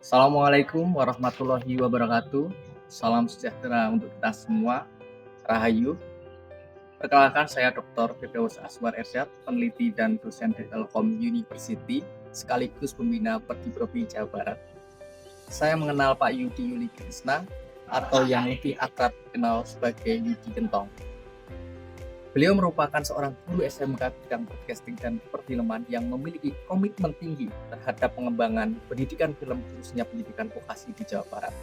Assalamualaikum warahmatullahi wabarakatuh. Salam sejahtera untuk kita semua. Rahayu. Perkenalkan saya Dr. Firdaus Aswar Ersyad, peneliti dan dosen di Telkom University, sekaligus pembina Perdi Provinsi Jawa Barat. Saya mengenal Pak Yudi Yuli Krisna, atau yang lebih akrab dikenal sebagai Yudi Gentong. Beliau merupakan seorang guru SMK bidang broadcasting dan perfilman yang memiliki komitmen tinggi terhadap pengembangan pendidikan film, khususnya pendidikan vokasi di Jawa Barat.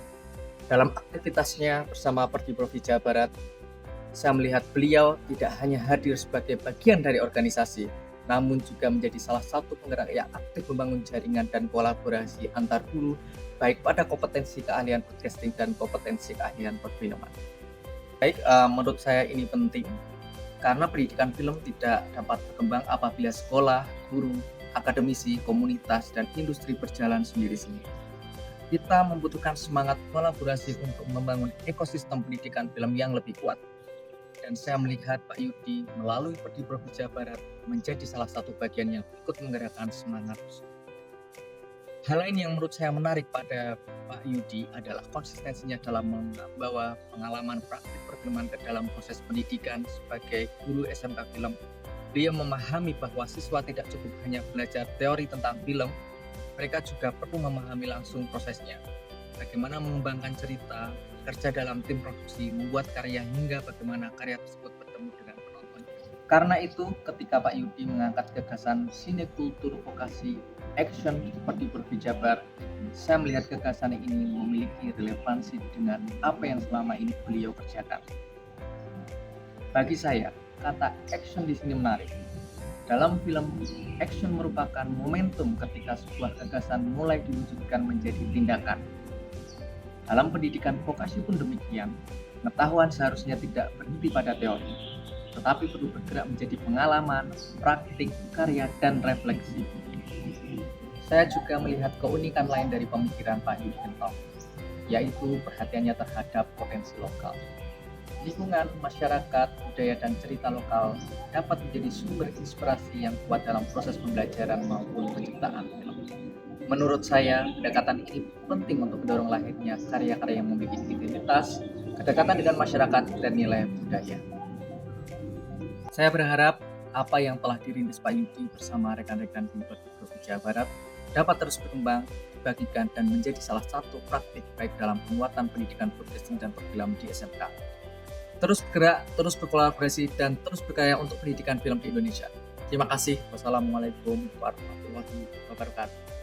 Dalam aktivitasnya bersama Perdi Provinsi Jawa Barat, saya melihat beliau tidak hanya hadir sebagai bagian dari organisasi, namun juga menjadi salah satu penggerak yang aktif membangun jaringan dan kolaborasi antar guru, baik pada kompetensi keahlian broadcasting dan kompetensi keahlian perfilman. Baik, menurut saya ini penting, karena pendidikan film tidak dapat berkembang apabila sekolah, guru, akademisi, komunitas, dan industri berjalan sendiri-sendiri. Kita membutuhkan semangat kolaborasi untuk membangun ekosistem pendidikan film yang lebih kuat. Dan saya melihat Pak Yudi melalui Perdi Provinsi Jawa Barat menjadi salah satu bagian yang ikut menggerakkan semangat. Hal lain yang menurut saya menarik pada Pak Yudi adalah konsistensinya dalam membawa pengalaman praktik perfilman ke dalam proses pendidikan sebagai guru SMK film. Beliau memahami bahwa siswa tidak cukup hanya belajar teori tentang film, mereka juga perlu memahami langsung prosesnya. Bagaimana mengembangkan cerita, kerja dalam tim produksi, membuat karya hingga bagaimana karya tersebut bertemu dengan penonton. Karena itu, ketika Pak Yudi mengangkat gagasan sinekultur vokasi action seperti berbijabar, saya melihat gagasan ini memiliki relevansi dengan apa yang selama ini beliau kerjakan. Bagi saya, kata action di sini menarik. Dalam film, action merupakan momentum ketika sebuah gagasan mulai diwujudkan menjadi tindakan. Dalam pendidikan vokasi pun demikian, pengetahuan seharusnya tidak berhenti pada teori, tetapi perlu bergerak menjadi pengalaman, praktik, karya, dan refleksi. Saya juga melihat keunikan lain dari pemikiran Pak Yudi Gentong, yaitu perhatiannya terhadap potensi lokal. Lingkungan, masyarakat, budaya, dan cerita lokal dapat menjadi sumber inspirasi yang kuat dalam proses pembelajaran maupun penciptaan film. Menurut saya, pendekatan ini penting untuk mendorong lahirnya karya-karya yang memiliki identitas, kedekatan dengan masyarakat, dan nilai budaya. Saya berharap apa yang telah dirintis Pak Yudi bersama rekan-rekan di Perdi Provinsi Jawa Barat dapat terus berkembang, dibagikan, dan menjadi salah satu praktik baik dalam penguatan pendidikan broadcasting dan perfilman di SMK. Terus bergerak, terus berkolaborasi, dan terus berkarya untuk pendidikan film di Indonesia. Terima kasih. Wassalamualaikum warahmatullahi wabarakatuh.